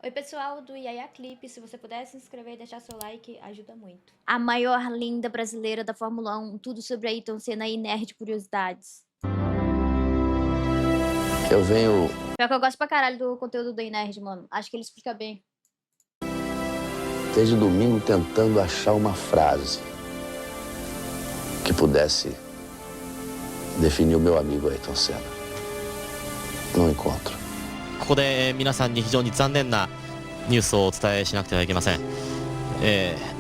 Oi, pessoal do Yaya Clipe. Se você puder se inscrever e deixar seu like, ajuda muito. A maior linda brasileira da Fórmula 1. Tudo sobre Ayrton Senna e nerd curiosidades. Eu venho Pior que eu gosto pra caralho do conteúdo do nerd, mano. Acho que ele explica bem. desde domingo tentando achar uma frase que pudesse definir o meu amigo Ayrton Senna. Não encontro. ここで皆さんに非常に残念なニュースをお伝えしなくてはいけません。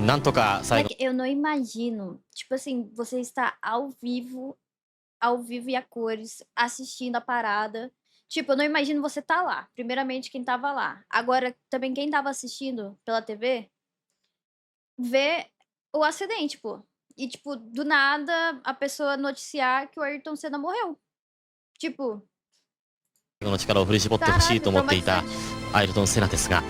なんとか最後 Eu não imagino, tipo assim, você está ao vivo e a cores, assistindo a parada. Tipo, eu não imagino você tá lá. Primeiramente, quem tava lá. Agora, também quem tava assistindo pela TV, ver o acidente, pô. E, tipo, do nada, a pessoa noticiar que o Ayrton Senna morreu. Tipo, の力を振り絞ってほしいと思っていたアイルトン・セナですが、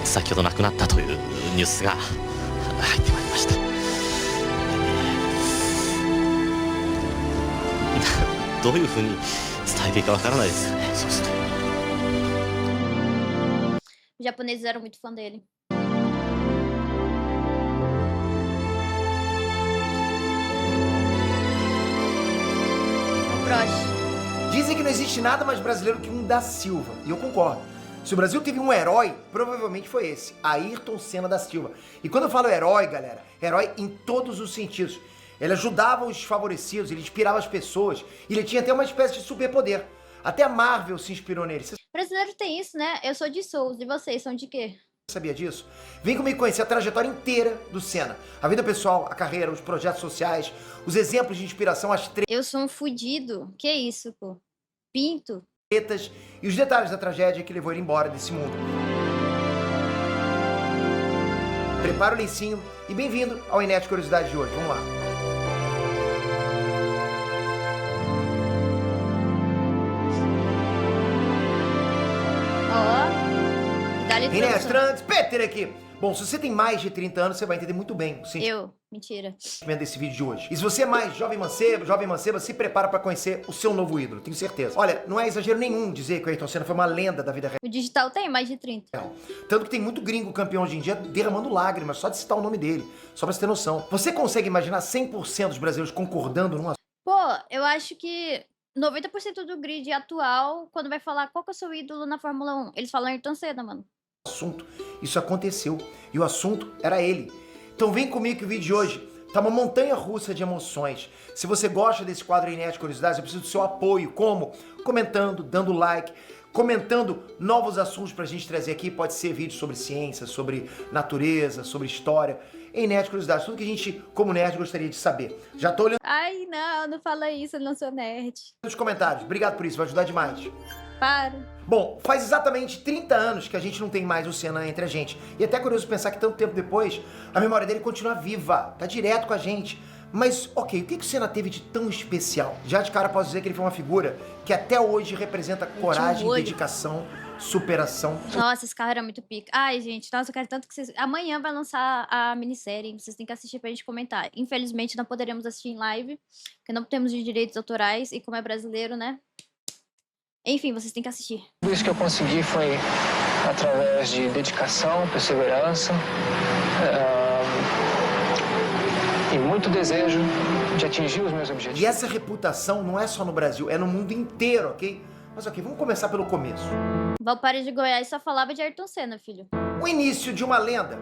先ほど亡くなったというニュースが入ってまいりました。どういうふうに伝えていいかわからないですよね。そうすると os japoneses eram muito fã dele. O Prost. Dizem que não existe nada mais brasileiro que um da Silva, e eu concordo. Se o Brasil teve um herói, provavelmente foi esse, Ayrton Senna da Silva. E quando eu falo herói, galera, herói em todos os sentidos. Ele ajudava os desfavorecidos, ele inspirava as pessoas, e ele tinha até uma espécie de superpoder. Até a Marvel se inspirou nele. Você Brasileiro tem isso, né? Eu sou de Souza, e vocês são de quê? sabia disso? Vem comigo conhecer a trajetória inteira do Senna. A vida pessoal, a carreira, os projetos sociais, os exemplos de inspiração, as Eu sou um fudido. Que isso, pô? Pinto. tretas e os detalhes da tragédia que levou ele embora desse mundo. Prepara o lencinho e bem-vindo ao Inet Curiosidade de hoje. Vamos lá. Ó. Dá-lhe Inet produção. Trans, Peter aqui. Bom, se você tem mais de 30 anos, você vai entender muito bem o sentimento Mentira. desse vídeo de hoje. E se você é mais jovem manceba, se prepara para conhecer o seu novo ídolo, tenho certeza. Olha, não é exagero nenhum dizer que o Ayrton Senna foi uma lenda da vida O digital tem mais de 30. real. Tanto que tem muito gringo campeão hoje em dia derramando lágrimas só de citar o nome dele, só pra você ter noção. Você consegue imaginar 100% dos brasileiros concordando num Pô, eu acho que 90% do grid atual, quando vai falar qual que é o seu ídolo na Fórmula 1, eles falam Ayrton Senna, mano. assunto? Isso aconteceu e o assunto era ele. Então vem comigo que o vídeo de hoje tá uma montanha russa de emoções. Se você gosta desse quadro Inet Curiosidades, eu preciso do seu apoio. Como? Comentando, dando like, comentando novos assuntos pra gente trazer aqui. Pode ser vídeo sobre ciência, sobre natureza, sobre história. Inet Curiosidades, tudo que a gente, como nerd, gostaria de saber. Já tô olhando Ai, não fala isso, eu não sou nerd. nos comentários. Obrigado por isso, vai ajudar demais. Para. Bom, faz exatamente 30 anos que a gente não tem mais o Senna entre a gente. E é até curioso pensar que tanto tempo depois, a memória dele continua viva, tá direto com a gente. Mas, ok, o que o Senna teve de tão especial? Já de cara posso dizer que ele foi uma figura que até hoje representa coragem, olho. dedicação, superação. Nossa, esse carro era muito pica. Ai, gente, nossa, eu quero tanto que vocês... Amanhã vai lançar a minissérie, vocês têm que assistir pra gente comentar. Infelizmente, não poderemos assistir em live, porque não temos os direitos autorais, e como é brasileiro, né? Enfim, vocês têm que assistir. Tudo isso que eu consegui foi através de dedicação, perseverança e muito desejo de atingir os meus objetivos. E essa reputação não é só no Brasil, é no mundo inteiro, ok? Mas ok, vamos começar pelo começo. Valparaíso de Goiás só falava de Ayrton Senna, filho. O início de uma lenda.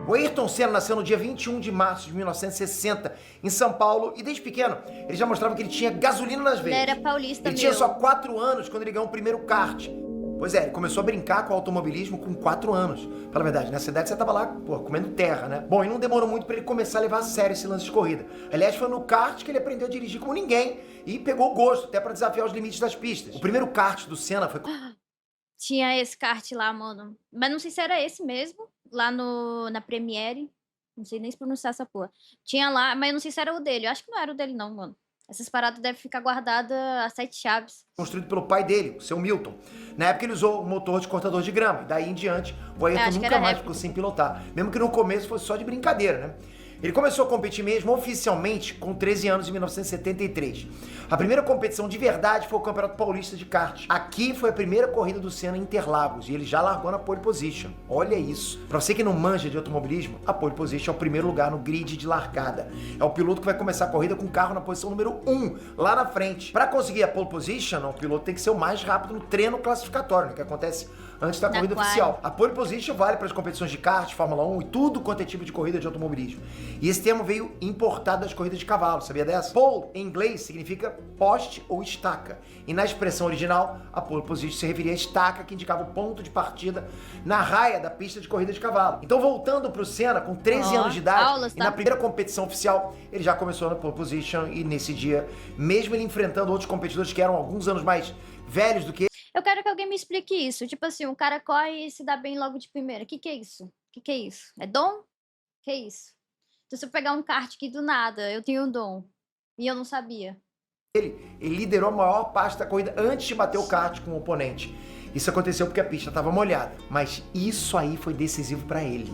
O Ayrton Senna nasceu no dia 21 de março de 1960, em São Paulo, e desde pequeno ele já mostrava que ele tinha gasolina nas Ele veias. era paulista, Ele tinha só 4 anos quando ele ganhou o primeiro kart. Pois é, ele começou a brincar com o automobilismo com 4 anos. Fala a verdade, nessa idade você tava lá, pô, comendo terra, né? Bom, e não demorou muito pra ele começar a levar a sério esse lance de corrida. Aliás, foi no kart que ele aprendeu a dirigir como ninguém e pegou o gosto, até pra desafiar os limites das pistas. O primeiro kart do Senna foi Tinha esse kart lá, mano. Mas não sei se era esse mesmo, lá na Premiere. Não sei nem se pronunciar essa porra. Tinha lá, mas eu não sei se era o dele. Eu acho que não era o dele, não, mano. Essas paradas devem ficar guardadas a 7 chaves. construído pelo pai dele, o seu Milton. Na época ele usou o motor de cortador de grama, e daí em diante o acho Ayrton que nunca era mais réplica. ficou sem pilotar. Mesmo que no começo fosse só de brincadeira, né? Ele começou a competir mesmo oficialmente com 13 anos em 1973. A primeira competição de verdade foi o Campeonato Paulista de Kart. Aqui foi a primeira corrida do Senna em Interlagos e ele já largou na pole position. Olha isso. Pra você que não manja de automobilismo, a pole position é o primeiro lugar no grid de largada. É o piloto que vai começar a corrida com o carro na posição número 1, lá na frente. Pra conseguir a pole position, o piloto tem que ser o mais rápido no treino classificatório, né, que acontece antes da corrida oficial. A pole position vale para as competições de kart, Fórmula 1 e tudo quanto é tipo de corrida de automobilismo. E esse termo veio importado das corridas de cavalo, sabia dessa? Pole, em inglês, significa poste ou estaca. E na expressão original, a pole position se referia à estaca que indicava o ponto de partida na raia da pista de corrida de cavalo. Então, voltando pro Senna, com 13 anos de idade, e na primeira competição oficial, ele já começou na pole position e nesse dia, mesmo ele enfrentando outros competidores que eram alguns anos mais velhos do que ele, Eu quero que alguém me explique isso. Tipo assim, um cara corre e se dá bem logo de primeira. Que é isso? Que é isso? É dom? Que é isso? Então, se eu pegar um kart aqui do nada, eu tenho um dom. E eu não sabia. ele liderou a maior parte da corrida antes de bater o kart com o oponente. Isso aconteceu porque a pista estava molhada. Mas isso aí foi decisivo para ele.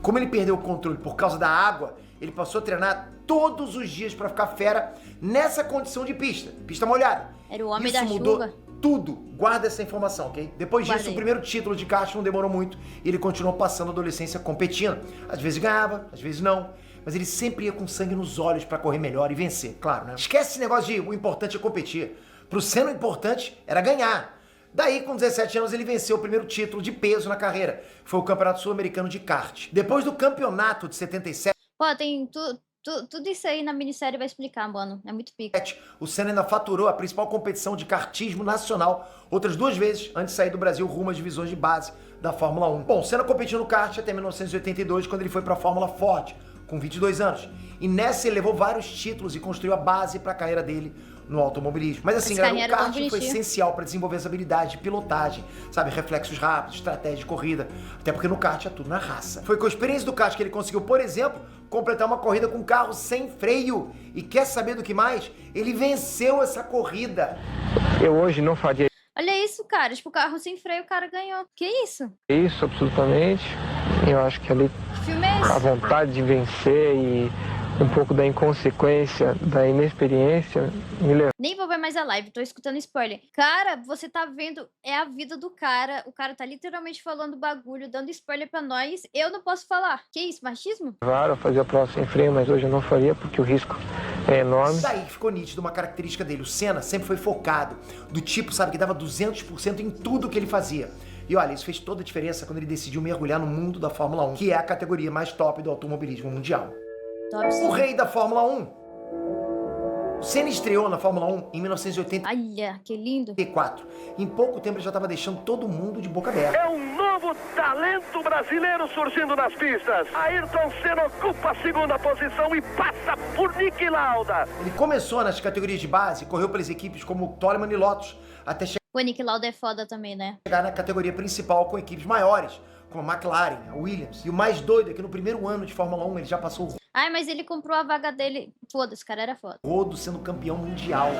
Como ele perdeu o controle por causa da água, ele passou a treinar todos os dias para ficar fera nessa condição de pista molhada. Era o homem Isso da mudou chuva. tudo. Guarda essa informação, ok? Depois disso, o primeiro título de kart não demorou muito e ele continuou passando a adolescência competindo. Às vezes ganhava, às vezes não. Mas ele sempre ia com sangue nos olhos pra correr melhor e vencer, claro, né? Esquece esse negócio de o importante é competir. Pro Senna, o importante era ganhar. Daí, com 17 anos, ele venceu o primeiro título de peso na carreira. Foi o Campeonato Sul-Americano de Kart. Depois do campeonato de 77... Pô, tem tudo isso aí na minissérie vai explicar, mano. É muito pica. O Senna ainda faturou a principal competição de kartismo nacional outras 2 vezes antes de sair do Brasil rumo às divisões de base da Fórmula 1. Bom, Senna competiu no kart até 1982, quando ele foi para a Fórmula Ford, com 22 anos. E nessa ele levou vários títulos e construiu a base para a carreira dele no automobilismo. Mas assim, galera, o kart foi essencial para desenvolver essa habilidade de pilotagem, sabe? Reflexos rápidos, estratégia de corrida. Até porque no kart é tudo na raça. Foi com a experiência do kart que ele conseguiu, por exemplo, completar uma corrida com carro sem freio. E quer saber do que mais? Ele venceu essa corrida. Eu hoje não faria Olha isso, cara. Tipo, carro sem freio, o cara ganhou. Que isso? isso, absolutamente. Eu acho que ali Que filme é esse? a vontade de vencer e um pouco da inconsequência, da inexperiência, me levou. Nem vou ver mais a live, tô escutando spoiler. Cara, você tá vendo, é a vida do cara. O cara tá literalmente falando bagulho, dando spoiler pra nós. Eu não posso falar. Que isso, machismo? Claro, fazer a prova sem freio, mas hoje eu não faria porque o risco é enorme. Daí que ficou nítido uma característica dele. O Senna sempre foi focado, do tipo, sabe, que dava 200% em tudo que ele fazia. E olha, isso fez toda a diferença quando ele decidiu mergulhar no mundo da Fórmula 1, que é a categoria mais top do automobilismo mundial. O rei da Fórmula 1. O Senna estreou na Fórmula 1 em 1984. Olha, que lindo. Em pouco tempo ele já estava deixando todo mundo de boca aberta. É um novo talento brasileiro surgindo nas pistas. Ayrton Senna ocupa a 2ª posição e passa por Niki Lauda. Ele começou nas categorias de base, correu pelas equipes como Toleman e Lotus, até O Niki Lauda é foda também, né? chegar na categoria principal com equipes maiores, como a McLaren, a Williams. E o mais doido é que no primeiro ano de Fórmula 1 ele já passou o Ai, mas ele comprou a vaga dele. Foda-se, cara, era foda. rodo sendo campeão mundial.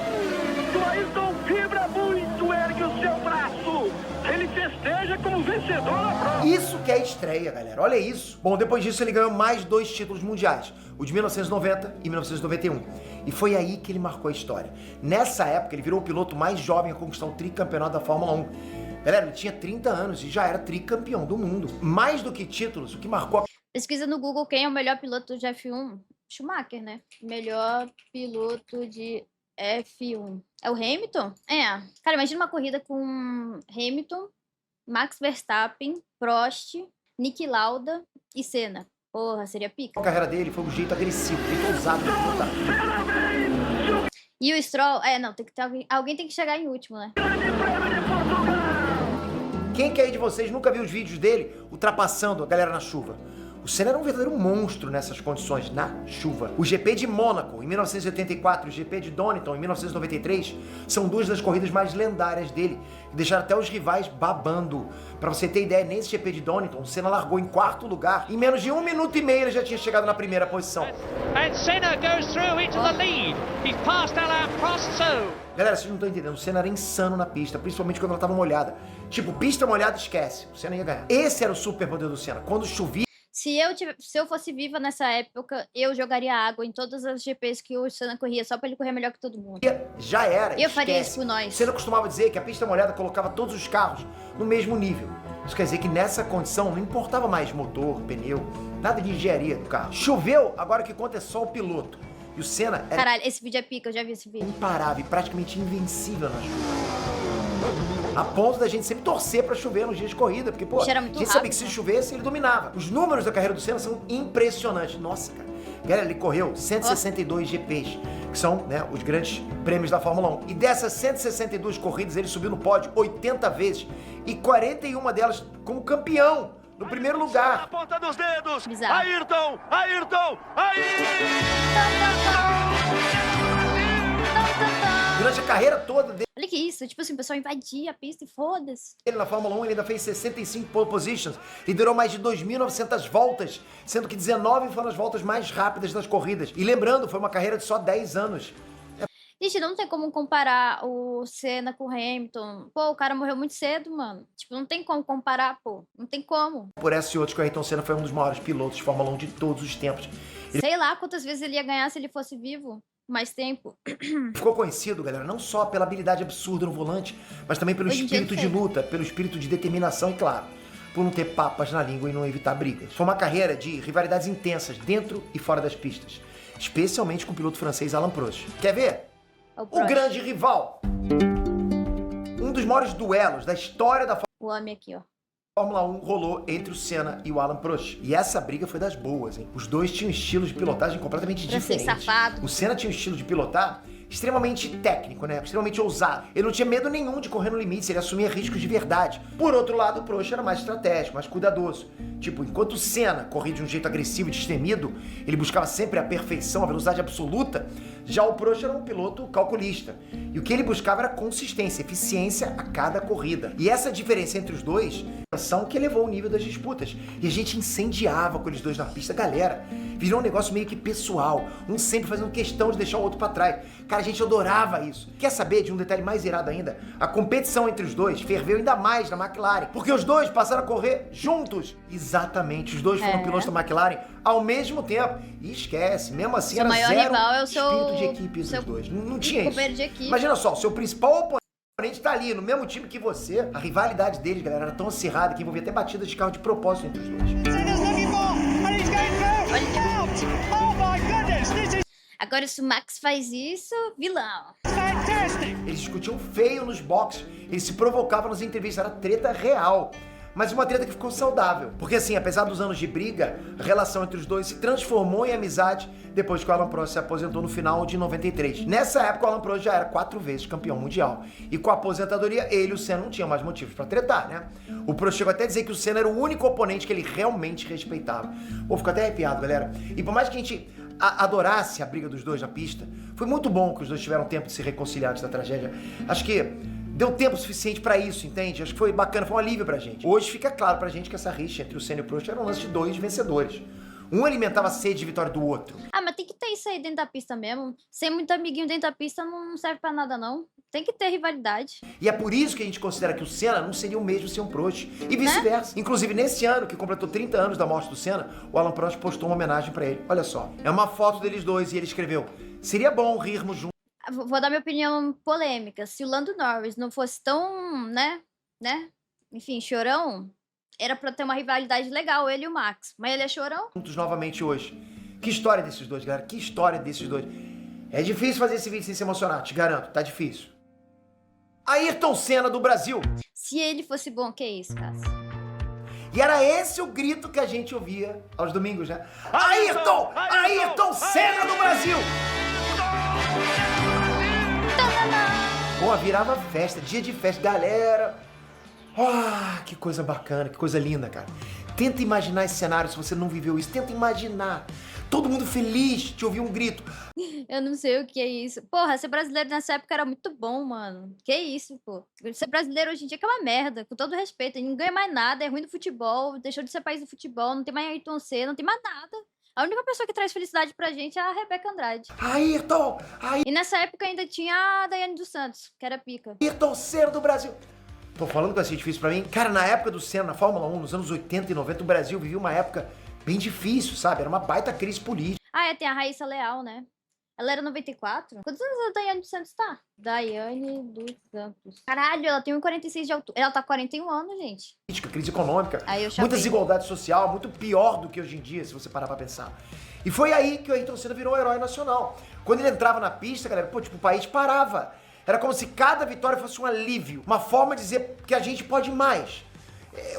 O Ayrton vibra muito, ergue o seu braço. Ele festeja como vencedor na prova. Isso que é estreia, galera. Olha isso. Bom, depois disso ele ganhou mais 2 títulos mundiais, o de 1990 e 1991. E foi aí que ele marcou a história. Nessa época ele virou o piloto mais jovem a conquistar o tricampeonato da Fórmula 1. Galera, ele tinha 30 anos e já era tricampeão do mundo. Mais do que títulos, o que marcou a Pesquisa no Google quem é o melhor piloto de F1. Schumacher, né? Melhor piloto de F1. É o Hamilton? É. Cara, imagina uma corrida com Hamilton, Max Verstappen, Prost, Niki Lauda e Senna. Porra, seria pica. carreira dele foi um jeito agressivo, jeito ousado de pilotar. E o Stroll... não, tem que ter alguém tem que chegar em último, né? Quem que aí de vocês nunca viu os vídeos dele ultrapassando a galera na chuva? O Senna era um verdadeiro monstro nessas condições, na chuva. O GP de Mônaco, em 1984, e o GP de Donington, em 1993, são 2 das corridas mais lendárias dele, que deixaram até os rivais babando. Pra você ter ideia, nesse GP de Donington, o Senna largou em 4º lugar. Em menos de 1 minuto e meio ele já tinha chegado na primeira posição. And Senna goes through into the lead. He's passed Alain Prost. Galera, vocês não estão entendendo, o Senna era insano na pista, principalmente quando ela tava molhada. Tipo, pista molhada, esquece, o Senna ia ganhar. Esse era o superpoder do Senna. Quando chovia, Se eu fosse viva nessa época, eu jogaria água em todas as GPs que o Senna corria, só pra ele correr melhor que todo mundo. Já era. Eu faria esquece. isso por nós. Senna costumava dizer que a pista molhada colocava todos os carros no mesmo nível. Isso quer dizer que nessa condição não importava mais motor, pneu, nada de engenharia do carro. Choveu, agora o que conta é só o piloto. E o Senna era Caralho, esse vídeo é pica, eu já vi esse vídeo. imparável e praticamente invencível na chuva. A ponto da gente sempre torcer pra chover nos dias de corrida, porque, pô, a Bicho, era gente muito sabia que se rápido. chovesse, ele dominava. Os números da carreira do Senna são impressionantes. Nossa, cara. Galera, ele correu 162 GPs, que são, né, os grandes prêmios da Fórmula 1. E dessas 162 corridas, ele subiu no pódio 80 vezes e 41 delas como campeão, no primeiro Na lugar. ponta dos dedos. Bizarro. Ayrton, Ayrton, Durante a carreira toda Olha que isso, tipo assim, o pessoal invadia a pista e foda-se. dele na Fórmula 1, ele ainda fez 65 pole positions, liderou mais de 2.900 voltas, sendo que 19 foram as voltas mais rápidas das corridas. E lembrando, foi uma carreira de só 10 anos. Gente, não tem como comparar o Senna com o Hamilton. Pô, o cara morreu muito cedo, mano. Tipo, não tem como comparar, pô. Não tem como. Por essa e outros que o Ayrton Senna foi um dos maiores pilotos de Fórmula 1 de todos os tempos. Sei lá quantas vezes ele ia ganhar se ele fosse vivo. Mais tempo. Ficou conhecido, galera, não só pela habilidade absurda no volante, mas também pelo Hoje em dia espírito ele de tem. luta, pelo espírito de determinação e, claro, por não ter papas na língua e não evitar brigas. Foi uma carreira de rivalidades intensas dentro e fora das pistas, especialmente com o piloto francês Alain Prost. Quer ver? O O Prost. grande rival. Um dos maiores duelos da história da O homem aqui, ó. Fórmula 1 rolou entre o Senna e o Alain Prost. E essa briga foi das boas, hein? Os dois tinham estilos de pilotagem completamente Francês diferentes. safado. O Senna tinha um estilo de pilotar extremamente técnico, né? Extremamente ousado. Ele não tinha medo nenhum de correr no limite, ele assumia riscos de verdade. Por outro lado, o Prost era mais estratégico, mais cuidadoso. Tipo, enquanto o Senna corria de um jeito agressivo e destemido, ele buscava sempre a perfeição, a velocidade absoluta, já o Prost era um piloto calculista. E o que ele buscava era consistência, eficiência a cada corrida. E essa diferença entre os dois são que elevou o nível das disputas. E a gente incendiava com eles dois na pista. Galera, virou um negócio meio que pessoal. Um sempre fazendo questão de deixar o outro pra trás. Cara, a gente adorava isso. Quer saber de um detalhe mais irado ainda? A competição entre os dois ferveu ainda mais na McLaren. Porque os dois passaram a correr juntos. Exatamente, os dois foram pilotos da McLaren ao mesmo tempo. E esquece, mesmo assim Seu era maior zero rival é o seu- espírito de equipe entre seu os dois. Não tinha isso. companheiro de equipe. Imagina só, o seu principal oponente tá ali, no mesmo time que você. A rivalidade deles, galera, era tão acirrada que envolvia até batidas de carro de propósito entre os dois. Agora, se o Max faz isso, vilão. Eles discutiam feio nos boxes, eles se provocavam nas entrevistas, era treta real. Mas uma treta que ficou saudável. Porque assim, apesar dos anos de briga, a relação entre os dois se transformou em amizade depois que o Alain Prost se aposentou no final de 93. Nessa época, o Alain Prost já era 4 vezes campeão mundial. E com a aposentadoria, ele e o Senna não tinham mais motivos pra tretar, né? O Prost chegou até a dizer que o Senna era o único oponente que ele realmente respeitava. Pô, ficou até arrepiado, galera. E por mais que a gente adorasse a briga dos dois na pista, foi muito bom que os dois tiveram tempo de se reconciliar antes da tragédia. Acho que deu tempo suficiente pra isso, entende? Acho que foi bacana, foi um alívio pra gente. Hoje fica claro pra gente que essa rixa entre o Senna e o Prost era um lance de dois vencedores. Um alimentava a sede de vitória do outro. Ah, mas tem que ter isso aí dentro da pista mesmo. Sem muito amiguinho dentro da pista não serve pra nada, não. Tem que ter rivalidade. E é por isso que a gente considera que o Senna não seria o mesmo sem o Prost. E vice-versa. Inclusive, nesse ano, que completou 30 anos da morte do Senna, o Alain Prost postou uma homenagem pra ele. Olha só. É uma foto deles dois e ele escreveu: seria bom rirmos juntos. Vou dar minha opinião polêmica. Se o Lando Norris não fosse tão, né? Enfim, chorão, era pra ter uma rivalidade legal, ele e o Max. Mas ele é chorão? Juntos novamente hoje. Que história desses dois, galera. Que história desses dois. É difícil fazer esse vídeo sem se emocionar, te garanto. Tá difícil. Ayrton Senna do Brasil. Se ele fosse bom, que isso, Cássio? E era esse o grito que a gente ouvia aos domingos, né? Ayrton! Ayrton Senna do Brasil! Pô, virava festa, dia de festa, galera. Ah, que coisa bacana, que coisa linda, cara. Tenta imaginar esse cenário se você não viveu isso. Tenta imaginar. Todo mundo feliz de ouvir um grito. Eu não sei o que é isso. Porra, ser brasileiro nessa época era muito bom, mano. Que isso, pô. Ser brasileiro hoje em dia que é uma merda, com todo respeito. Ninguém ganha mais nada, é ruim no futebol, deixou de ser país do futebol, não tem mais Ayrton Senna, não tem mais nada. A única pessoa que traz felicidade pra gente é a Rebeca Andrade. Ayrton! E nessa época ainda tinha a Daiane dos Santos, que era pica. Ayrton Senna do Brasil. Tô falando que vai ser difícil pra mim. Cara, na época do Senna, na Fórmula 1, nos anos 80 e 90, o Brasil vivia uma época bem difícil, sabe? Era uma baita crise política. Ah, tem a Raíssa Leal, né? Ela era 94? Quantos anos a Daiane dos Santos tá? Daiane dos Santos. Caralho, ela tem 1,46 de altura. Ela tá com 41 anos, gente. Crise econômica, Aí eu muita chamei. desigualdade social, muito pior do que hoje em dia, se você parar pra pensar. E foi aí que o Ayrton Senna virou um herói nacional. Quando ele entrava na pista, galera, pô, tipo, o país parava. Era como se cada vitória fosse um alívio, uma forma de dizer que a gente pode mais.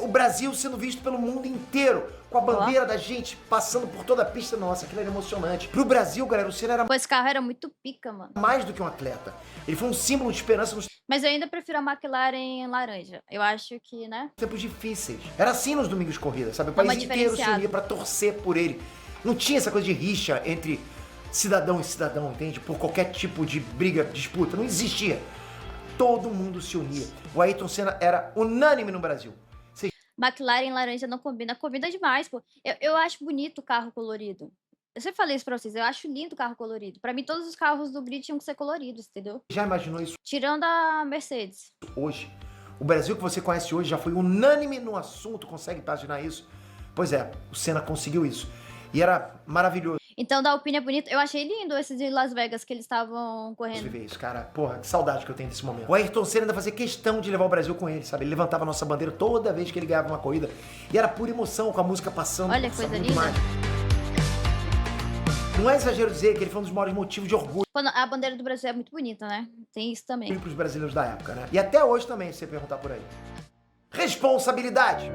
O Brasil sendo visto pelo mundo inteiro, com a bandeira da gente passando por toda a pista. Nossa, aquilo era emocionante. Pro Brasil, galera, o Senna era Pô, esse carro era muito pica, mano. mais do que um atleta. Ele foi um símbolo de esperança nos Mas eu ainda prefiro a McLaren laranja. Eu acho que, né? tempos difíceis. Era assim nos domingos de corrida, sabe? O Dá uma país inteiro se diferenciada. unia pra torcer por ele. Não tinha essa coisa de rixa entre cidadão e cidadão, entende? Por qualquer tipo de briga, disputa. Não existia. Todo mundo se unia. O Ayrton Senna era unânime no Brasil. McLaren laranja não combina. Combina demais, pô. Eu acho bonito o carro colorido. Eu sempre falei isso pra vocês. Eu acho lindo o carro colorido. Pra mim, todos os carros do grid tinham que ser coloridos, entendeu? Já imaginou isso Tirando a Mercedes. hoje? O Brasil que você conhece hoje já foi unânime no assunto, consegue imaginar isso? Pois é, o Senna conseguiu isso. E era maravilhoso Então, da Alpine é bonito. Eu achei lindo esse de Las Vegas que eles estavam correndo. viver isso, cara. Porra, que saudade que eu tenho desse momento. O Ayrton Senna ainda fazia questão de levar o Brasil com ele, sabe? Ele levantava a nossa bandeira toda vez que ele ganhava uma corrida. E era pura emoção, com a música passando. Olha que Nossa, coisa muito linda. mágico. Não é exagero dizer que ele foi um dos maiores motivos de orgulho Quando a bandeira do Brasil é muito bonita, né? Tem isso também. para os brasileiros da época, né? E até hoje também, se você perguntar por aí. Responsabilidade.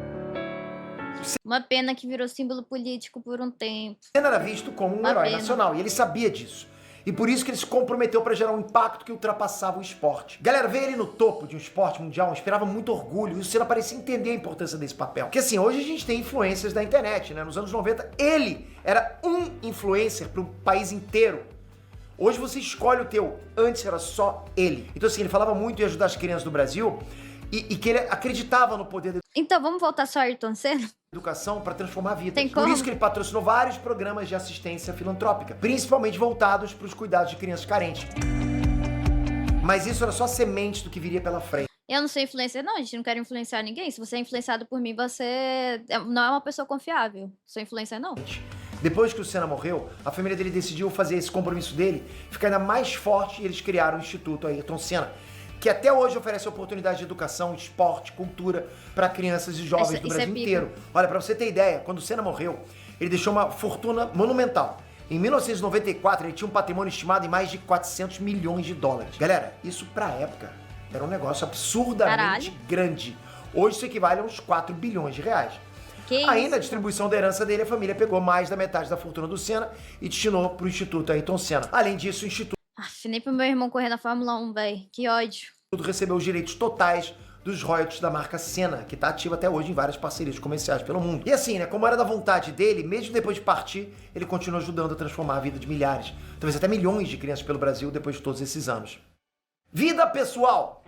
Uma pena que virou símbolo político por um tempo. Senna era visto como um Uma herói pena. nacional e ele sabia disso. E por isso que ele se comprometeu para gerar um impacto que ultrapassava o esporte. Galera, ver ele no topo de um esporte mundial inspirava muito orgulho e o Senna parecia entender a importância desse papel. Porque assim, hoje a gente tem influências da internet, né? Nos anos 90, ele era um influencer para o país inteiro. Hoje você escolhe o teu, antes era só ele. Então assim, ele falava muito em ajudar as crianças do Brasil e que ele acreditava no poder da Então, vamos voltar só a Ayrton Senna? educação para transformar vidas. Tem Por como? isso que ele patrocinou vários programas de assistência filantrópica, principalmente voltados para os cuidados de crianças carentes. Mas isso era só semente do que viria pela frente. Eu não sou influencer, não. A gente não quer influenciar ninguém. Se você é influenciado por mim, você não é uma pessoa confiável. Sou influencer, não. Depois que o Senna morreu, a família dele decidiu fazer esse compromisso dele ficar ainda mais forte e eles criaram o Instituto Ayrton Senna, que até hoje oferece oportunidades de educação, esporte, cultura para crianças e jovens do Isso é Brasil pica. inteiro. Olha, para você ter ideia, quando o Senna morreu, ele deixou uma fortuna monumental. Em 1994, ele tinha um patrimônio estimado em mais de 400 milhões de dólares. Galera, isso pra época era um negócio absurdamente grande. Hoje isso equivale a uns 4 bilhões de reais. Que Ainda a isso? distribuição da herança dele, a família pegou mais da metade da fortuna do Senna e destinou para o Instituto Ayrton Senna. Além disso, o Instituto Nem pro meu irmão correr na Fórmula 1, velho. Que ódio. recebeu os direitos totais dos royalties da marca Senna, que está ativa até hoje em várias parcerias comerciais pelo mundo. E assim, né, como era da vontade dele, mesmo depois de partir, ele continuou ajudando a transformar a vida de milhares, talvez até milhões de crianças pelo Brasil depois de todos esses anos. Vida pessoal!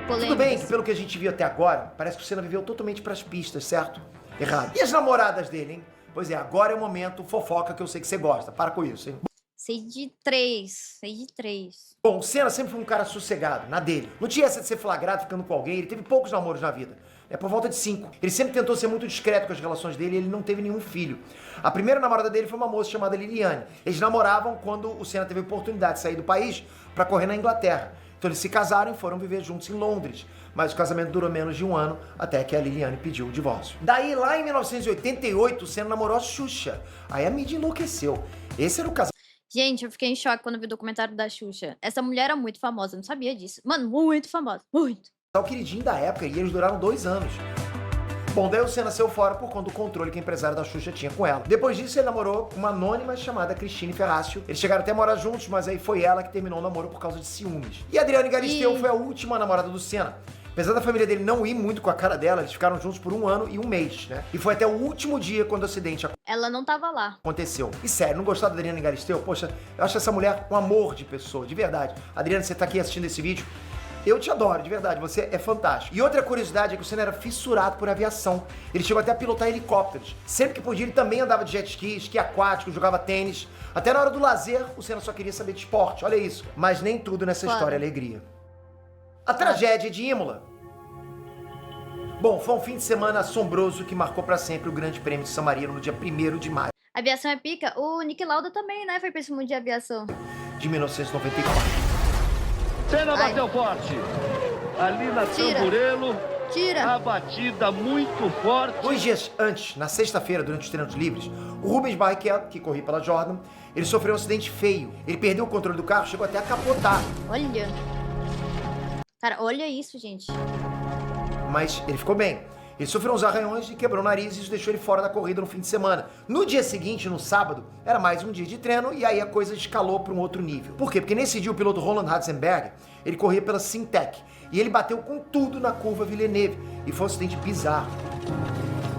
Tudo bem que pelo que a gente viu até agora, parece que o Senna viveu totalmente pras pistas, certo? Errado. E as namoradas dele, hein? Pois é, agora é o momento fofoca que eu sei que você gosta. Para com isso, hein? Sei de 3. Sei de 3. Bom, o Senna sempre foi um cara sossegado, na dele. Não tinha essa de ser flagrado ficando com alguém, ele teve poucos namoros na vida. Por volta de 5. Ele sempre tentou ser muito discreto com as relações dele e ele não teve nenhum filho. A primeira namorada dele foi uma moça chamada Liliane. Eles namoravam quando o Senna teve a oportunidade de sair do país para correr na Inglaterra. Então eles se casaram e foram viver juntos em Londres. Mas o casamento durou menos de um ano, até que a Liliane pediu o divórcio. Daí, lá em 1988, o Senna namorou a Xuxa. Aí a mídia enlouqueceu. Esse era o casamento. Gente, eu fiquei em choque quando vi o documentário da Xuxa. Essa mulher era muito famosa, eu não sabia disso. Mano, muito famosa. Muito. O queridinho da época, e eles duraram 2 anos. Bom, daí o Senna saiu fora por conta do controle que a empresária da Xuxa tinha com ela. Depois disso, ele namorou uma anônima chamada Cristine Ferrácio. Eles chegaram até a morar juntos, mas aí foi ela que terminou o namoro por causa de ciúmes. E a Adriane Galisteu foi a última namorada do Senna. Apesar da família dele não ir muito com a cara dela, eles ficaram juntos por 1 ano e 1 mês, né? E foi até o último dia quando o acidente Ela não tava lá. aconteceu. E sério, não gostar da Adriane Galisteu? Poxa, eu acho essa mulher um amor de pessoa, de verdade. Adriane, você tá aqui assistindo esse vídeo, eu te adoro, de verdade, você é fantástico. E outra curiosidade é que o Senna era fissurado por aviação. Ele chegou até a pilotar helicópteros. Sempre que podia, ele também andava de jet ski, esqui aquático, jogava tênis. Até na hora do lazer, o Senna só queria saber de esporte, olha isso. Mas nem tudo nessa história é alegria. A tragédia de Imola. Bom, foi um fim de semana assombroso que marcou pra sempre o Grande Prêmio de San Marino no dia 1º de maio Aviação é pica. O Nick Lauda também, né? Foi pra esse mundo de aviação. de 1994. Senna bateu forte. Ali na Tira. Tamburello, Tira. a batida muito forte. 2 dias antes, na sexta-feira, durante os treinos livres, o Rubens Barrichello, que corria pela Jordan, ele sofreu um acidente feio. Ele perdeu o controle do carro, chegou até a capotar. Olha. Cara, olha isso, gente. Mas ele ficou bem. Ele sofreu uns arranhões e quebrou o nariz e isso deixou ele fora da corrida no fim de semana. No dia seguinte, no sábado, era mais um dia de treino e aí a coisa escalou para um outro nível. Por quê? Porque nesse dia o piloto Roland Ratzenberger, ele corria pela Syntec e ele bateu com tudo na curva Villeneuve e foi um acidente bizarro.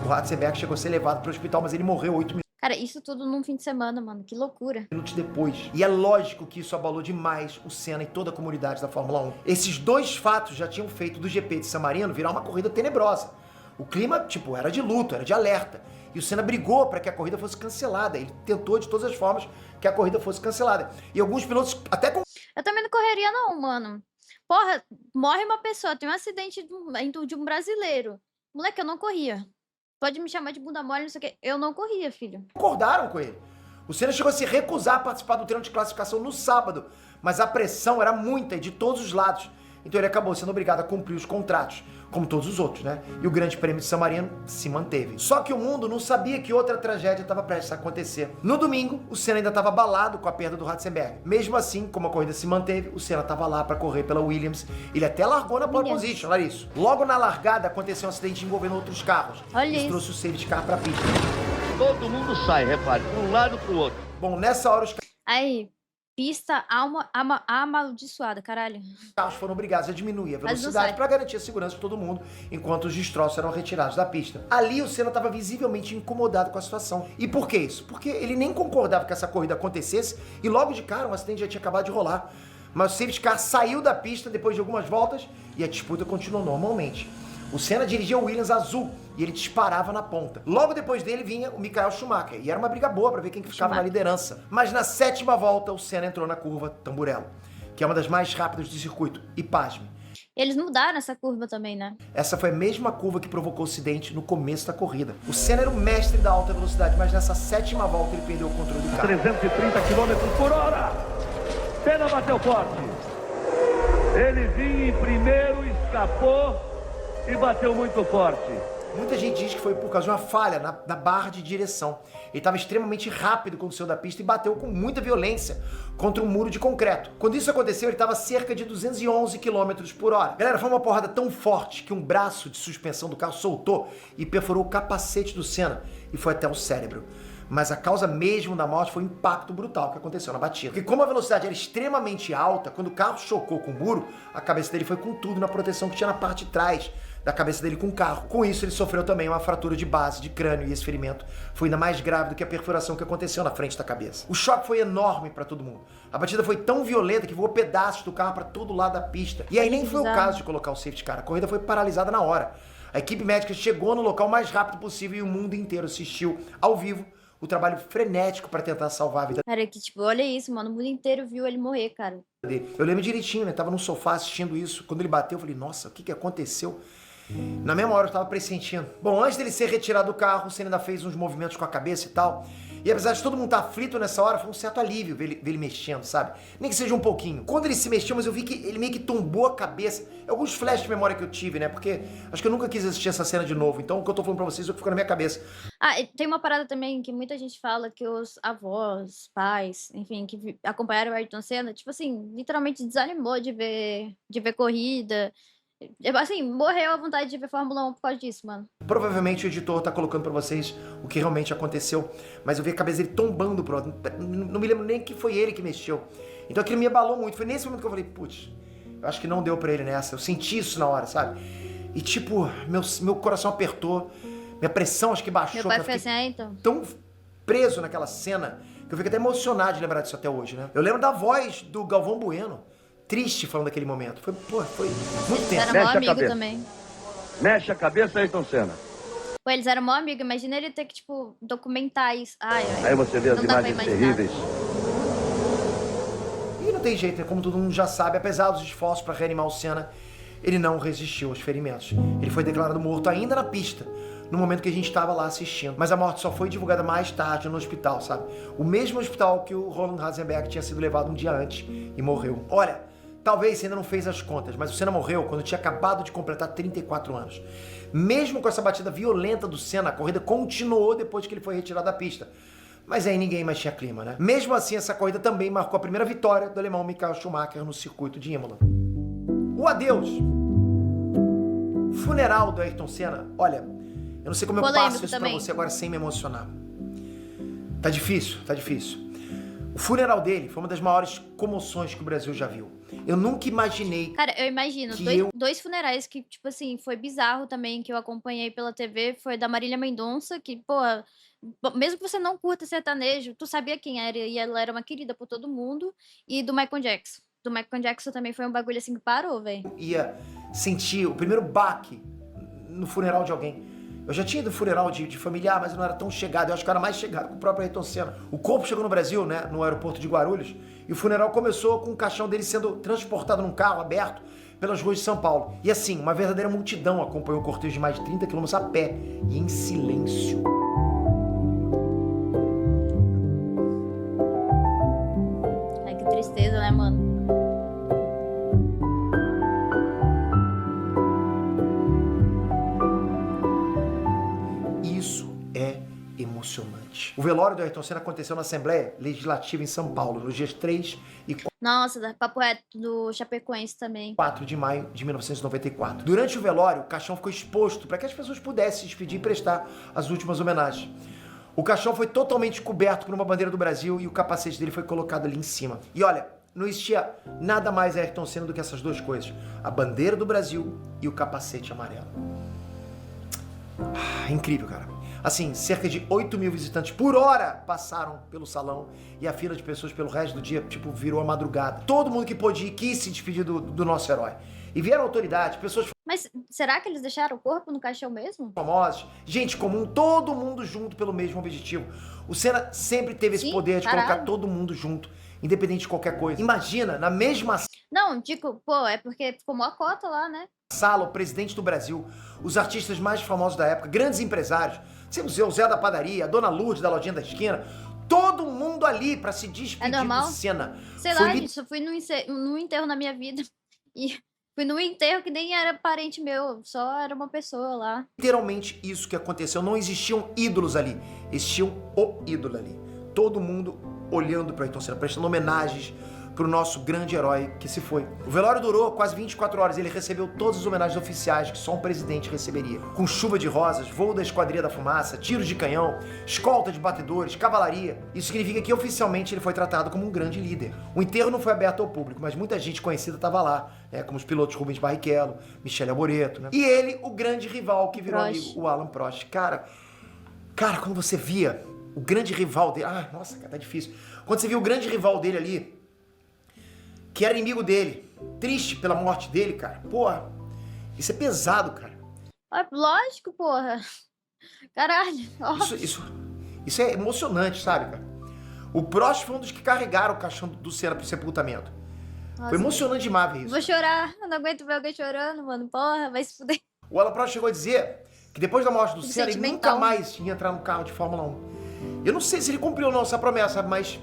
O Ratzenberger chegou a ser levado para o hospital, mas ele morreu 8 Cara, isso tudo num fim de semana, mano. Que loucura. minutos depois. E é lógico que isso abalou demais o Senna e toda a comunidade da Fórmula 1. Esses 2 fatos já tinham feito do GP de San Marino virar uma corrida tenebrosa. O clima, tipo, era de luto, era de alerta. E o Senna brigou para que a corrida fosse cancelada. Ele tentou de todas as formas que a corrida fosse cancelada. E alguns pilotos até com... Eu também não correria, não, mano. Porra, morre uma pessoa, tem um acidente de um brasileiro. Moleque, eu não corria. Pode me chamar de bunda mole, não sei o quê. Eu não corria, filho. concordaram com ele. O Senna chegou a se recusar a participar do treino de classificação no sábado, mas a pressão era muita e de todos os lados. Então ele acabou sendo obrigado a cumprir os contratos, como todos os outros, né? E o Grande Prêmio de San Marino se manteve. Só que o mundo não sabia que outra tragédia estava prestes a acontecer. No domingo, o Senna ainda estava abalado com a perda do Ratzenberger. Mesmo assim, como a corrida se manteve, o Senna estava lá para correr pela Williams. Ele até largou na pole position, olha isso. Logo na largada, aconteceu um acidente envolvendo outros carros. Olha isso isso. trouxe o safety car para a pista. Todo mundo sai, repare, para um lado para o outro. Bom, nessa hora os Aí, pista amaldiçoada, caralho. carros foram obrigados a diminuir a Mas não velocidade sai. para garantir a segurança de todo mundo, enquanto os destroços eram retirados da pista. Ali o Senna estava visivelmente incomodado com a situação. E por que isso? Porque ele nem concordava que essa corrida acontecesse e logo de cara um acidente já tinha acabado de rolar. Mas o safety car saiu da pista depois de algumas voltas e a disputa continuou normalmente. O Senna dirigia o Williams azul e ele disparava na ponta. Logo depois dele vinha o Michael Schumacher e era uma briga boa para ver quem que ficava na liderança. Mas na 7ª volta o Senna entrou na curva Tamburello, que é uma das mais rápidas do circuito. E pasme, Eles mudaram essa curva também, né? essa foi a mesma curva que provocou o acidente no começo da corrida. O Senna era o mestre da alta velocidade, mas nessa 7ª volta ele perdeu o controle do carro. 330 km por hora. Senna bateu forte. Ele vinha em primeiro, escapou e bateu muito forte. Muita gente diz que foi por causa de uma falha na barra de direção. Ele estava extremamente rápido quando saiu da pista e bateu com muita violência contra um muro de concreto. Quando isso aconteceu, ele estava a cerca de 211 km por hora. Galera, foi uma porrada tão forte que um braço de suspensão do carro soltou e perfurou o capacete do Senna e foi até o cérebro. Mas a causa mesmo da morte foi o impacto brutal que aconteceu na batida. Porque como a velocidade era extremamente alta, quando o carro chocou com o muro, a cabeça dele foi com tudo na proteção que tinha na parte de trás da cabeça dele com o carro. Com isso, ele sofreu também uma fratura de base de crânio e esse ferimento foi ainda mais grave do que a perfuração que aconteceu na frente da cabeça. O choque foi enorme para todo mundo. A batida foi tão violenta que voou pedaços do carro para todo lado da pista. E aí nem foi o caso de colocar o safety car. A corrida foi paralisada na hora. A equipe médica chegou no local o mais rápido possível e o mundo inteiro assistiu ao vivo o trabalho frenético para tentar salvar a vida Cara, que tipo, olha isso, mano. O mundo inteiro viu ele morrer, cara. dele. Eu lembro direitinho, né? Tava no sofá assistindo isso. Quando ele bateu, eu falei, nossa, o que aconteceu? Na mesma hora eu tava pressentindo. Bom, antes dele ser retirado do carro, o Senna ainda fez uns movimentos com a cabeça e tal. E apesar de todo mundo estar aflito nessa hora, foi um certo alívio ver ele mexendo, sabe? Nem que seja um pouquinho. Quando ele se mexeu, mas eu vi que ele meio que tombou a cabeça. Alguns flashes de memória que eu tive, né? Porque acho que eu nunca quis assistir essa cena de novo. Então o que eu tô falando pra vocês é o que ficou na minha cabeça. Ah, e tem uma parada também que muita gente fala que os avós, pais, enfim, que acompanharam o Ayrton Senna, tipo assim, literalmente desanimou de ver corrida. Assim, morreu a vontade de ver Fórmula 1 por causa disso, mano. Provavelmente o editor tá colocando pra vocês o que realmente aconteceu, mas eu vi a cabeça dele tombando pro outro. Não me lembro nem que foi ele que mexeu. Então aquilo me abalou muito. Foi nesse momento que eu falei, putz, eu acho que não deu pra ele nessa. Eu senti isso na hora, sabe? E tipo, meu coração apertou, minha pressão acho que baixou. Meu pai eu foi fiquei assim, então. tão preso naquela cena que eu fico até emocionado de lembrar disso até hoje, né? Eu lembro da voz do Galvão Bueno, triste falando daquele momento. Foi muito tenso. Era Mexe mó a amigo cabeça. também. Mexe a cabeça, Ayrton Senna. Pô, eles eram mó amigos. Imagina ele ter que, tipo, documentar isso. Ai, Aí você vê as não dá pra imagens imaginar. terríveis. E não tem jeito, né? Como todo mundo já sabe, apesar dos esforços para reanimar o Senna, ele não resistiu aos ferimentos. Ele foi declarado morto ainda na pista, no momento que a gente estava lá assistindo. Mas a morte só foi divulgada mais tarde no hospital, sabe? O mesmo hospital que o Roland Ratzenberger tinha sido levado um dia antes e morreu. Olha, talvez você ainda não fez as contas, mas o Senna morreu quando tinha acabado de completar 34 anos. Mesmo com essa batida violenta do Senna, a corrida continuou depois que ele foi retirado da pista. Mas aí ninguém mais tinha clima, né? Mesmo assim, essa corrida também marcou a primeira vitória do alemão Michael Schumacher no circuito de Imola. O adeus. Funeral do Ayrton Senna. Olha, eu não sei como eu passo isso pra você agora sem me emocionar. Tá difícil, tá difícil. O funeral dele foi uma das maiores comoções que o Brasil já viu. Eu nunca imaginei... Cara, eu imagino. Dois funerais que, tipo assim, foi bizarro também, que eu acompanhei pela TV, foi da Marília Mendonça, que, pô, mesmo que você não curta sertanejo, tu sabia quem era, e ela era uma querida por todo mundo, e do Michael Jackson. Do Michael Jackson também foi um bagulho assim que parou, velho. Ia sentir o primeiro baque no funeral de alguém. Eu já tinha ido no funeral de familiar, mas eu não era tão chegado. Eu acho que eu era mais chegado com o próprio Ayrton Senna. O corpo chegou no Brasil, né, no aeroporto de Guarulhos, e o funeral começou com o caixão dele sendo transportado num carro aberto pelas ruas de São Paulo. E assim, uma verdadeira multidão acompanhou o cortejo de mais de 30 quilômetros a pé e em silêncio. Ai, que tristeza, né, mano? Emocionante. O velório do Ayrton Senna aconteceu na Assembleia Legislativa em São Paulo, nos dias 3 e 4 Nossa, papo reto do Chapecoense também. de maio de 1994. Durante o velório, o caixão ficou exposto para que as pessoas pudessem se despedir e prestar as últimas homenagens. O caixão foi totalmente coberto por uma bandeira do Brasil e o capacete dele foi colocado ali em cima. E olha, não existia nada mais Ayrton Senna do que essas duas coisas: a bandeira do Brasil e o capacete amarelo. Incrível, cara. Assim, cerca de 8 mil visitantes por hora passaram pelo salão e a fila de pessoas pelo resto do dia, tipo, virou a madrugada. Todo mundo que pôde ir quis se despedir do nosso herói. E vieram autoridades, pessoas Mas será que eles deixaram o corpo no caixão mesmo? famosos, gente comum, todo mundo junto pelo mesmo objetivo. O Senna sempre teve esse poder de colocar todo mundo junto, independente de qualquer coisa. Imagina, na mesma Não, digo, pô, é porque ficou uma cota lá, né? sala, o presidente do Brasil, os artistas mais famosos da época, grandes empresários, o Zé da padaria, a Dona Lourdes da lojinha da esquina, todo mundo ali pra se despedir do Senna. Sei lá, gente, eu fui num enterro na minha vida e fui num enterro que nem era parente meu, só era uma pessoa lá. Literalmente isso que aconteceu, não existiam ídolos ali, existiam o ídolo ali. Todo mundo olhando para Ayrton Senna, prestando homenagens pro nosso grande herói que se foi. O velório durou quase 24 horas, ele recebeu todas as homenagens oficiais que só um presidente receberia. Com chuva de rosas, voo da Esquadrilha da Fumaça, tiros de canhão, escolta de batedores, cavalaria. Isso significa que oficialmente ele foi tratado como um grande líder. O enterro não foi aberto ao público, mas muita gente conhecida estava lá, né, como os pilotos Rubens Barrichello, Michele Alboreto, né? E ele, o grande rival que virou amigo, o Alan Prost. Cara, quando você via o grande rival dele... Ah, nossa, cara, tá difícil. Quando você via o grande rival dele ali, que era inimigo dele, triste pela morte dele, cara, porra, isso é pesado, cara. Lógico, porra. Caralho. Isso é emocionante, sabe, cara? O Prost foi um dos que carregaram o caixão do Senna pro sepultamento. Nossa, foi emocionante demais ver isso. Vou chorar, eu não aguento ver alguém chorando, mano, porra, vai se fuder. O Alan Prost chegou a dizer que depois da morte do Senna, ele nunca mais ia entrar no carro de Fórmula 1. Eu não sei se ele cumpriu ou não essa promessa, mas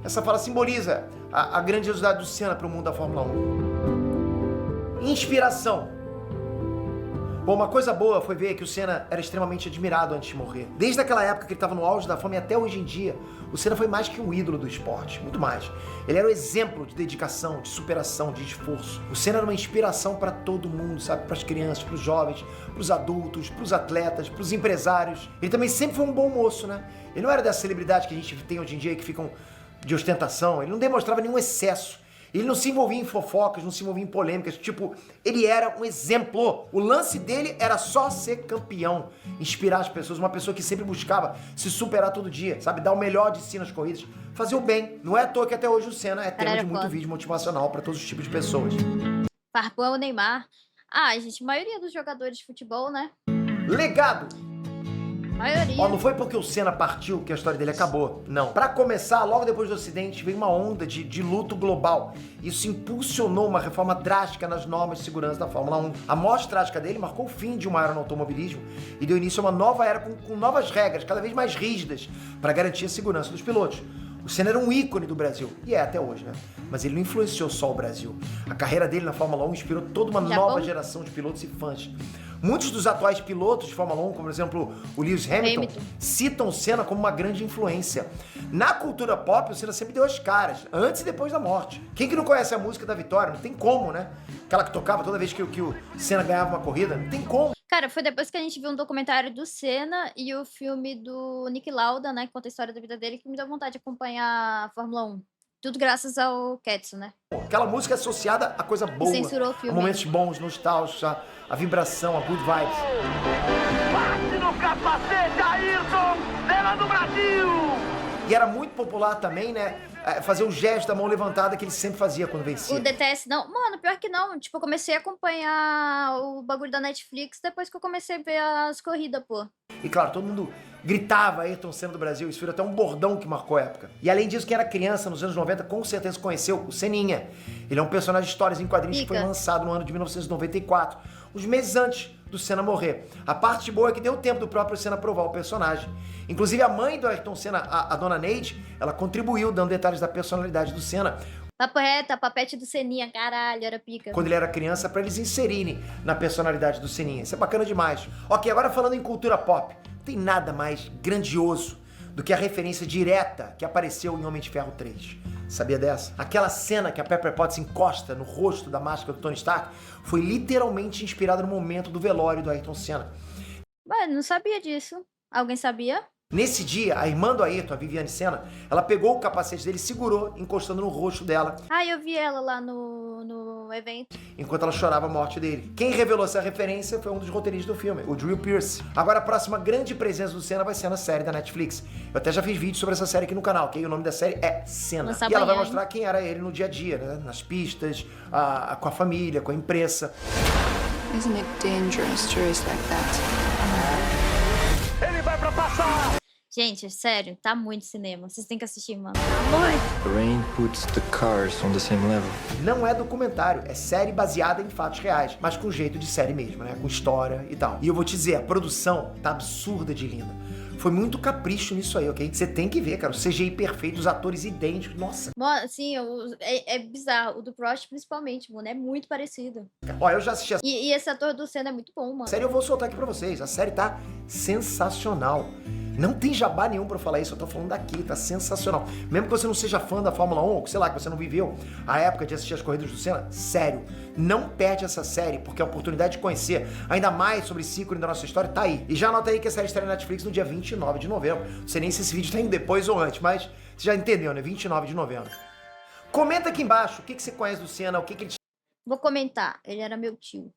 essa fala simboliza a grandiosidade do Senna para o mundo da Fórmula 1. Inspiração. Bom, uma coisa boa foi ver que o Senna era extremamente admirado antes de morrer. Desde aquela época que ele estava no auge da fama e até hoje em dia, o Senna foi mais que um ídolo do esporte, muito mais. Ele era um exemplo de dedicação, de superação, de esforço. O Senna era uma inspiração para todo mundo, sabe? Para as crianças, para os jovens, para os adultos, para os atletas, para os empresários. Ele também sempre foi um bom moço, né? Ele não era dessa celebridade que a gente tem hoje em dia que ficam de ostentação, ele não demonstrava nenhum excesso, ele não se envolvia em fofocas, não se envolvia em polêmicas, tipo, ele era um exemplo. O lance dele era só ser campeão, inspirar as pessoas, uma pessoa que sempre buscava se superar todo dia, sabe, dar o melhor de si nas corridas, fazer o bem. Não é à toa que até hoje o Senna é tema de muito vídeo motivacional para todos os tipos de pessoas. Farpão, o Neymar. Ah, gente, a maioria dos jogadores de futebol, né? Legado. Maioria. Ó, não foi porque o Senna partiu que a história dele acabou, não. Pra começar, logo depois do acidente, veio uma onda de luto global. Isso impulsionou uma reforma drástica nas normas de segurança da Fórmula 1. A morte trágica dele marcou o fim de uma era no automobilismo e deu início a uma nova era com novas regras, cada vez mais rígidas, para garantir a segurança dos pilotos. O Senna era um ícone do Brasil, e é até hoje, né? Mas ele não influenciou só o Brasil. A carreira dele na Fórmula 1 inspirou toda uma nova geração de pilotos e fãs. Muitos dos atuais pilotos de Fórmula 1, como por exemplo o Lewis Hamilton, citam o Senna como uma grande influência. Na cultura pop, o Senna sempre deu as caras, antes e depois da morte. Quem que não conhece a música da vitória? Não tem como, né? Aquela que tocava toda vez que o Senna ganhava uma corrida, não tem como. Cara, foi depois que a gente viu um documentário do Senna e o filme do Niki Lauda, né, que conta a história da vida dele, que me deu vontade de acompanhar a Fórmula 1. Tudo graças ao Ketsu, né? Aquela música associada a coisa boa, censurou o a filme. momentos bons, nostálgicos, a vibração, a good vibes. Bate no capacete, Ayrton Senna do Brasil! E era muito popular também, né, fazer o gesto da mão levantada que ele sempre fazia quando vencia. O DTS não. Mano, pior que não. Tipo, eu comecei a acompanhar o bagulho da Netflix depois que eu comecei a ver as corridas, pô. E claro, todo mundo gritava Ayrton Senna do Brasil, isso virou até um bordão que marcou a época. E além disso, quem era criança nos anos 90 com certeza conheceu o Seninha. Ele é um personagem de histórias em quadrinhos que foi lançado no ano de 1994, uns meses antes do Senna morrer. A parte boa é que deu tempo do próprio Senna provar o personagem. Inclusive a mãe do Ayrton Senna, a dona Neide, ela contribuiu dando detalhes da personalidade do Senna. Papo reto, a papete do Seninha, caralho, era pica. Quando ele era criança, pra eles inserirem na personalidade do Seninha. Isso é bacana demais. Ok, agora falando em cultura pop, não tem nada mais grandioso do que a referência direta que apareceu em Homem de Ferro 3. Sabia dessa? Aquela cena que a Pepper Potts encosta no rosto da máscara do Tony Stark foi literalmente inspirada no momento do velório do Ayrton Senna. Mano, não sabia disso. Alguém sabia? Nesse dia, a irmã do Ayrton, a Viviane Senna, ela pegou o capacete dele e segurou, encostando no rosto dela. Ah, eu vi ela lá no evento. Enquanto ela chorava a morte dele. Quem revelou essa referência foi um dos roteiristas do filme, o Drew Pearce. Agora a próxima grande presença do Senna vai ser na série da Netflix. Eu até já fiz vídeo sobre essa série aqui no canal, ok? O nome da série é Senna. Nossa, e ela vai amanhã, mostrar quem era ele no dia a dia, né? Nas pistas, com a família, com a imprensa. Isn't it dangerous to race like that? Ele vai pra passar! Gente, sério, tá muito cinema. Vocês têm que assistir, mano. The rain puts the cars on the same level. Não é documentário, é série baseada em fatos reais, mas com jeito de série mesmo, né? Com história e tal. E eu vou te dizer, a produção tá absurda de linda. Foi muito capricho nisso aí, ok? Você tem que ver, cara. O CGI perfeito, os atores idênticos. Nossa. Assim, é bizarro. O do Prost, principalmente, mano. É muito parecido. Ó, eu já assisti a E esse ator do Senna é muito bom, mano. série, eu vou soltar aqui pra vocês. A série tá sensacional. Não tem jabá nenhum pra falar isso, eu tô falando daqui, tá sensacional. Mesmo que você não seja fã da Fórmula 1, ou sei lá, que você não viveu a época de assistir as corridas do Senna, sério, não perde essa série, porque a oportunidade de conhecer ainda mais sobre esse ícone da nossa história tá aí. E já anota aí que a série estreia na Netflix no dia 29 de novembro. Não sei nem se esse vídeo tá indo depois ou antes, mas você já entendeu, né? 29 de novembro. Comenta aqui embaixo o que você conhece do Senna, o que ele... Vou comentar. Ele era meu tio.